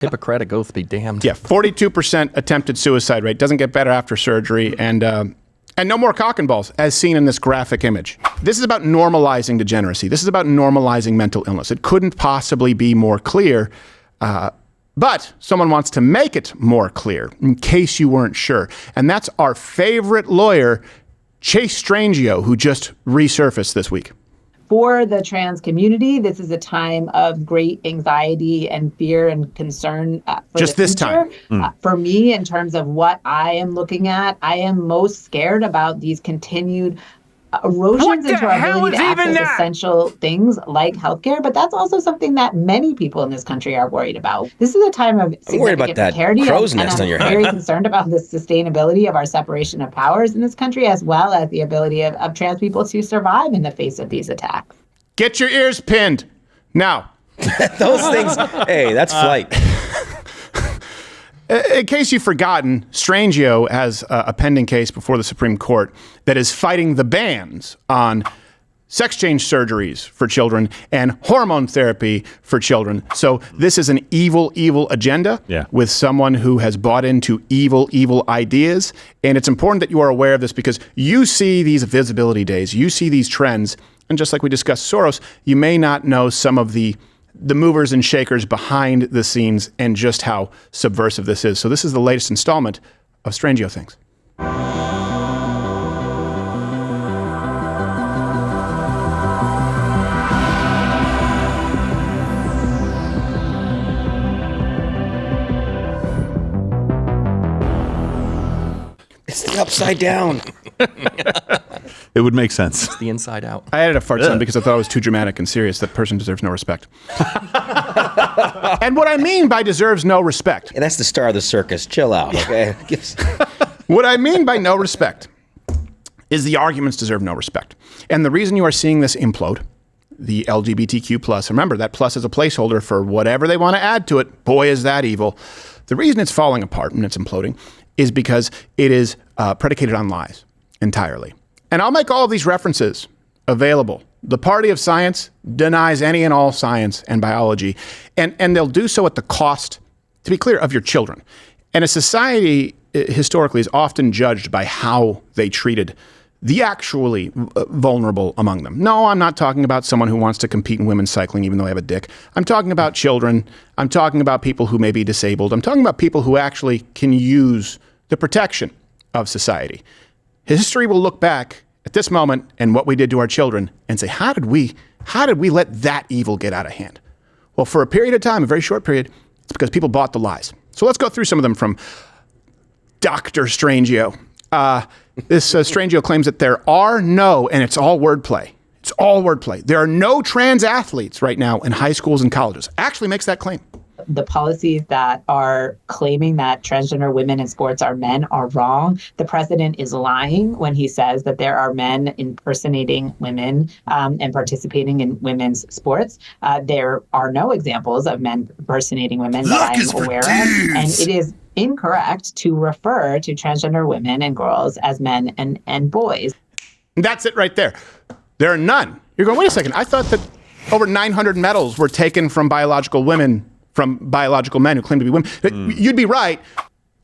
Hippocratic oath be damned. Yeah, 42% attempted suicide rate. Doesn't get better after surgery. And no more cock and balls, as seen in this graphic image. This is about normalizing degeneracy. This is about normalizing mental illness. It couldn't possibly be more clear. But someone wants to make it more clear, in case you weren't sure. And that's our favorite lawyer, Chase Strangio, who just resurfaced this week. For the trans community, this is a time of great anxiety and fear and concern for just the this future. time. For me, in terms of what I am looking at, I am most scared about these continued erosions into our ability to access essential things like healthcare, but that's also something that many people in this country are worried about. This is a time of significant precarity, and I'm very concerned about the sustainability of our separation of powers in this country, as well as the ability of trans people to survive in the face of these attacks. Get your ears pinned. Now. Those things, hey, that's flight. In case you've forgotten, Strangio has a pending case before the Supreme Court that is fighting the bans on sex change surgeries for children and hormone therapy for children. So this is an evil, evil agenda with someone who has bought into evil, evil ideas. And it's important that you are aware of this because you see these visibility days, you see these trends. And just like we discussed Soros, you may not know some of the movers and shakers behind the scenes and just how subversive this is. So this is the latest installment of Strangio Things. It's the upside down. It would make sense. It's the inside out. I added a fart sound because I thought it was too dramatic and serious. That person deserves no respect. And what I mean by deserves no respect. And that's the star of the circus. Chill out, okay? What I mean by no respect is the arguments deserve no respect. And the reason you are seeing this implode, the LGBTQ plus, remember that plus is a placeholder for whatever they want to add to it. Boy, is that evil. The reason it's falling apart and it's imploding is because it is predicated on lies entirely. And I'll make all of these references available. The party of science denies any and all science and biology, and they'll do so at the cost, to be clear, of your children. And a society historically is often judged by how they treated the actually vulnerable among them. No, I'm not talking about someone who wants to compete in women's cycling even though they have a dick. I'm talking about children. I'm talking about people who may be disabled. I'm talking about people who actually can use the protection of society. History will look back at this moment and what we did to our children and say, how did we let that evil get out of hand? Well, for a period of time, a very short period, it's because people bought the lies. So let's go through some of them from Dr. Strangio. This Strangio claims that there are no, and it's all wordplay. It's all wordplay. There are no trans athletes right now in high schools and colleges. Actually makes that claim. The policies that are claiming that transgender women in sports are men are wrong. The president is lying when he says that there are men impersonating women and participating in women's sports. There are no examples of men impersonating women that I am aware of. And it is incorrect to refer to transgender women and girls as men and boys. That's it right there. There are none. You're going, wait a second. I thought that over 900 medals were taken from biological women, from biological men who claim to be women. You'd be right.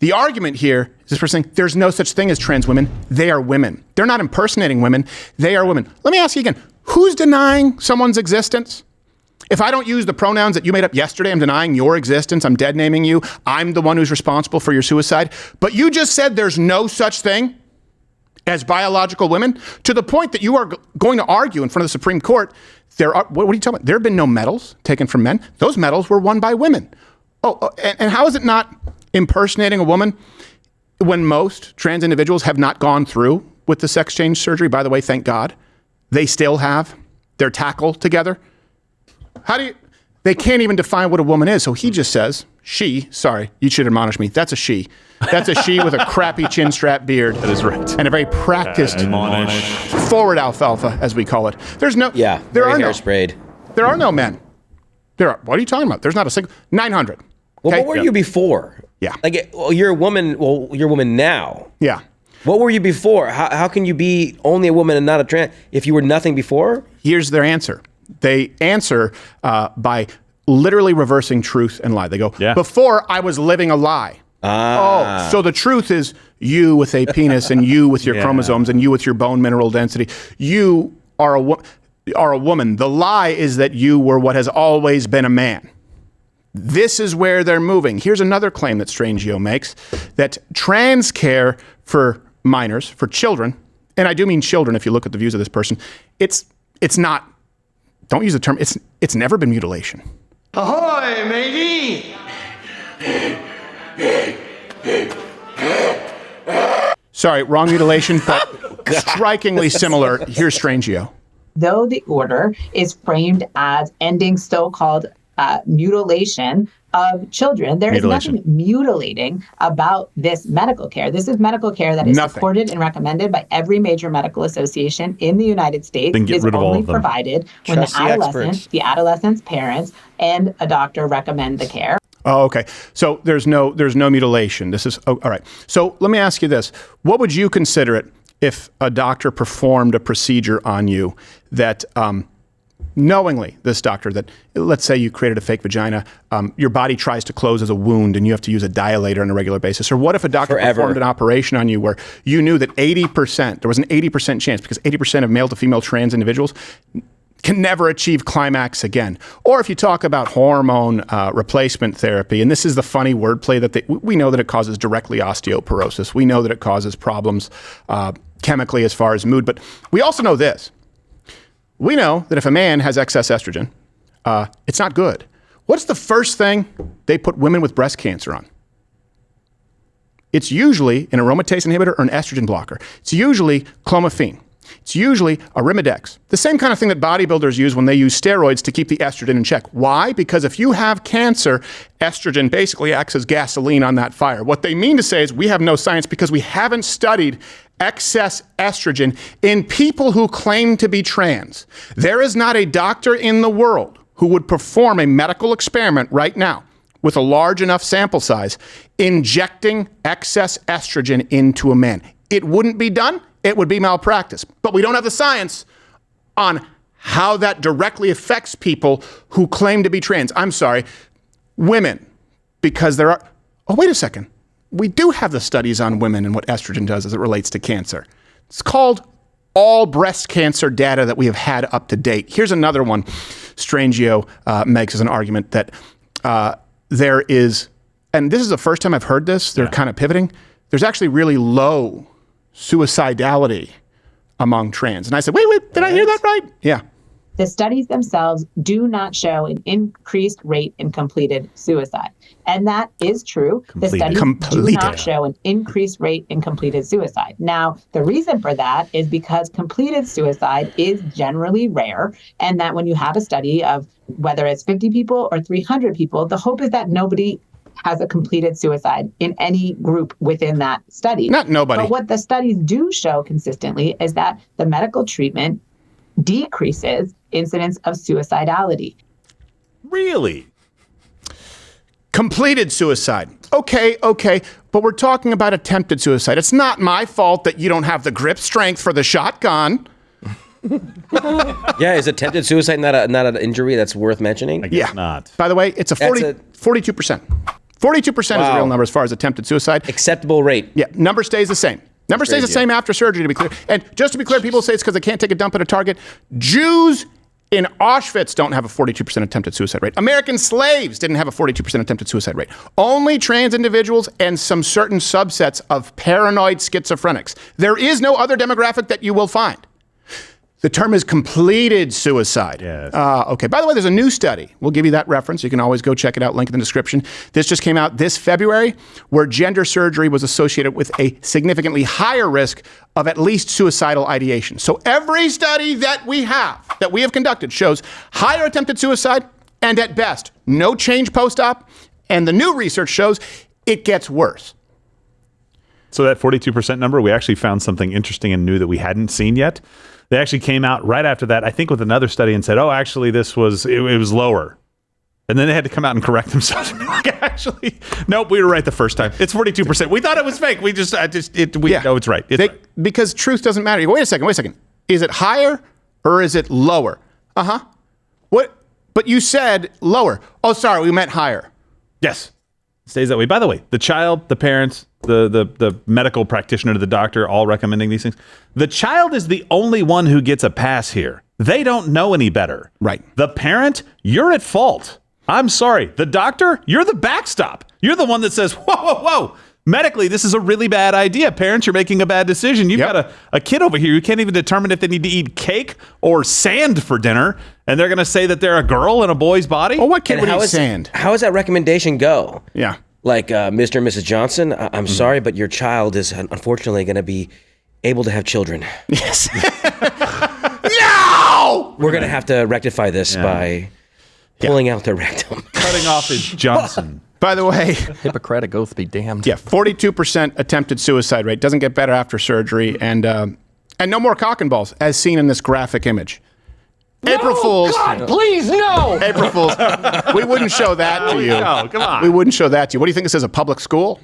The argument here is this person saying there's no such thing as trans women. They are women. They're not impersonating women. They are women. Let me ask you again. Who's denying someone's existence? If I don't use the pronouns that you made up yesterday, I'm denying your existence. I'm dead naming you. I'm the one who's responsible for your suicide. But you just said there's no such thing as biological women, to the point that you are going to argue in front of the Supreme Court. What are you talking about? There have been no medals taken from men. Those medals were won by women. And how is it not impersonating a woman when most trans individuals have not gone through with the sex change surgery? By the way, thank God, they still have their tackle together. They can't even define what a woman is. So he just says, she, sorry, you should admonish me. That's a she. That's a she with a crappy chin strap beard. That is right. And a very practiced forward alfalfa, as we call it. There's no, yeah, there are no, sprayed. There are no men. What are you talking about? There's not a single, 900. Well, okay? What were you before? Yeah. Like, you're a woman. Well, you're a woman now. Yeah. What were you before? How can you be only a woman and not a trans if you were nothing before? Here's their answer. They answer by literally reversing truth and lie. They go, before I was living a lie. Oh, so the truth is you with a penis and you with your chromosomes and you with your bone mineral density. You are a woman. The lie is that you were what has always been a man. This is where they're moving. Here's another claim that Strangio makes, that trans care for minors, for children, and I do mean children if you look at the views of this person, it's not, don't use the term, it's never been mutilation. Ahoy, matey! Sorry, wrong mutilation, but strikingly similar. Here's Strangio. Though the order is framed as ending so-called mutilation of children, there is nothing mutilating about this medical care. This is medical care that is supported and recommended by every major medical association in the United States. Then get is rid of only all of them. Provided when the adolescent's parents and a doctor recommend the care. Oh, okay. So there's no mutilation. This is all right. So let me ask you this: what would you consider it if a doctor performed a procedure on you that knowingly, this doctor, that let's say you created a fake vagina, your body tries to close as a wound and you have to use a dilator on a regular basis? Or what if a doctor performed an operation on you where you knew that there was an 80% chance, because 80% of male to female trans individuals can never achieve climax again? Or if you talk about hormone replacement therapy, and this is the funny wordplay that we know that it causes directly osteoporosis. We know that it causes problems chemically as far as mood, but we also know this. We know that if a man has excess estrogen, it's not good. What's the first thing they put women with breast cancer on? It's usually an aromatase inhibitor or an estrogen blocker. It's usually clomiphene. It's usually Arimidex. The same kind of thing that bodybuilders use when they use steroids to keep the estrogen in check. Why? Because if you have cancer, estrogen basically acts as gasoline on that fire. What they mean to say is we have no science because we haven't studied excess estrogen in people who claim to be trans. There is not a doctor in the world who would perform a medical experiment right now with a large enough sample size injecting excess estrogen into a man. It wouldn't be done. It would be malpractice. But we don't have the science on how that directly affects people who claim to be trans. I'm sorry, women, because there are, oh, wait a second. We do have the studies on women and what estrogen does as it relates to cancer. It's called all breast cancer data that we have had up to date. Here's another one Strangio makes as an argument that there is, and this is the first time I've heard this, they're kind of pivoting, there's actually really low suicidality among trans. And I said, wait, did I hear that right? Yeah. The studies themselves do not show an increased rate in completed suicide. And that is true. The studies do not show an increased rate in completed suicide. Now, the reason for that is because completed suicide is generally rare, and that when you have a study of whether it's 50 people or 300 people, the hope is that nobody has a completed suicide in any group within that study. Not nobody. But what the studies do show consistently is that the medical treatment decreases incidence of suicidality. Really? Completed suicide. Okay, but we're talking about attempted suicide. It's not my fault that you don't have the grip strength for the shotgun. Yeah, is attempted suicide not an injury that's worth mentioning? I guess not. By the way, it's 42%. 42% is the real number as far as attempted suicide. Acceptable rate. Yeah, number stays the same. Number stays the same after surgery, to be clear. And just to be clear, people say it's because they can't take a dump at a Target. Jews in Auschwitz don't have a 42% attempted suicide rate. American slaves didn't have a 42% attempted suicide rate. Only trans individuals and some certain subsets of paranoid schizophrenics. There is no other demographic that you will find. The term is completed suicide. Yes. Okay. By the way, there's a new study. We'll give you that reference. You can always go check it out. Link in the description. This just came out this February, where gender surgery was associated with a significantly higher risk of at least suicidal ideation. So every study that we have conducted shows higher attempted suicide and at best no change post-op. And the new research shows it gets worse. So that 42% number, we actually found something interesting and new that we hadn't seen yet. They actually came out right after that, I think, with another study and said, oh, actually, it was lower. And then they had to come out and correct themselves. Actually, nope, we were right the first time. It's 42%. We thought it was fake. No, it's right. Right. Because truth doesn't matter. Wait a second. Is it higher or is it lower? What? But you said lower. Oh, sorry, we meant higher. Yes. Stays that way. By the way, the child, the parents, the medical practitioner, the doctor, all recommending these things. The child is the only one who gets a pass here. They don't know any better. Right. The parent, you're at fault. I'm sorry. The doctor, you're the backstop. You're the one that says, whoa, whoa, whoa. Medically, this is a really bad idea. Parents, you're making a bad decision. You've got a kid over here who can't even determine if they need to eat cake or sand for dinner, and they're going to say that they're a girl in a boy's body? Well, what kid would eat is, sand? How does that recommendation go? Yeah. Like, Mr. and Mrs. Johnson, I'm sorry, but your child is unfortunately going to be able to have children. Yes. No! We're going to have to rectify this by pulling out the rectum. Cutting off his Johnson. By the way, Hippocratic oath be damned. yeah, 42% attempted suicide rate. Doesn't get better after surgery. And no more cock and balls, as seen in this graphic image. April Fools. God, please, no! April Fools. We wouldn't show that to you. No, come on. We wouldn't show that to you. What do you think this is, a public school?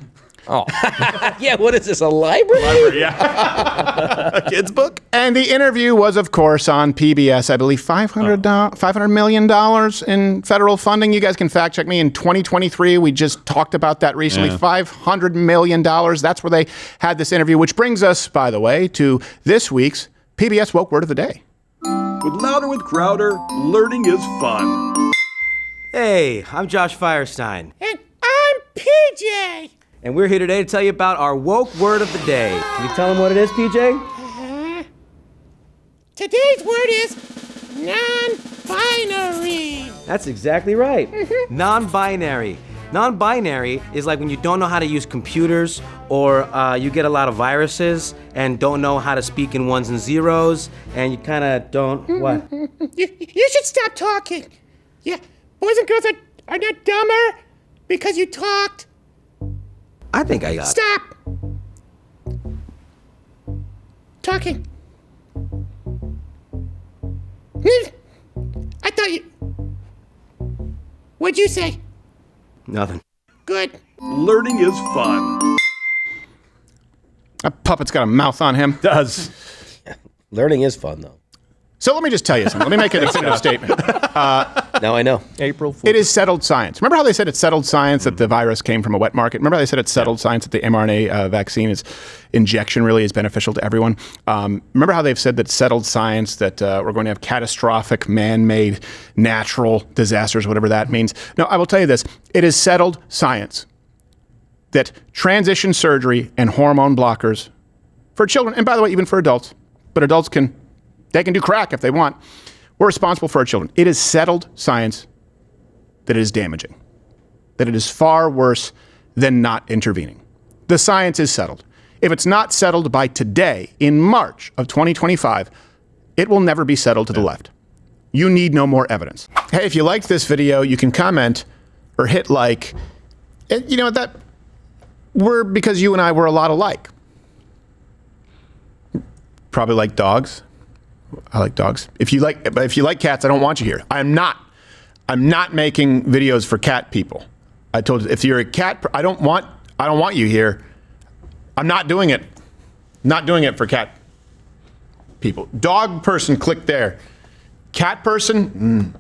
Oh, Yeah, what is this, a library? Yeah. A kid's book? And the interview was, of course, on PBS. I believe $500 million in federal funding. You guys can fact check me. In 2023, we just talked about that recently. Yeah. $500 million. That's where they had this interview, which brings us, by the way, to this week's PBS Woke Word of the Day. With Louder with Crowder, learning is fun. Hey, I'm Josh Firestein, And I'm PJ. and we're here today to tell you about our woke word of the day. Can you tell them what it is, PJ? Today's word is non-binary. That's exactly right. Non-binary. Non-binary is like when you don't know how to use computers, or you get a lot of viruses and don't know how to speak in ones and zeros, and you kind of don't, what? You should stop talking. Yeah, boys and girls are not dumber because you talked. I think I got it. Stop talking. I thought you... What'd you say? Nothing. Good. Learning is fun. That puppet's got a mouth on him. Does. Learning is fun, though. So let me just tell you something. Let me make a definitive statement. Now I know. April Fool. It is settled science. Remember how they said it's settled science that the virus came from a wet market? Remember how they said it's settled science that the mRNA vaccine injection really is beneficial to everyone? Remember how they've said that settled science that we're going to have catastrophic man-made natural disasters, whatever that means? No, I will tell you this. It is settled science that transition surgery and hormone blockers for children, and by the way, even for adults, but adults can do crack if they want. We're responsible for our children. It is settled science that it is damaging, that it is far worse than not intervening. The science is settled. If it's not settled by today, in March of 2025, it will never be settled to the left. You need no more evidence. Hey, if you liked this video, you can comment or hit like. And you know what, because you and I were a lot alike. Probably like dogs. I like dogs. If you like cats, I don't want you here. I'm not making videos for cat people. I told you, if you're a cat, I don't want you here. I'm not doing it. Not doing it for cat people. Dog person, click there. Cat person,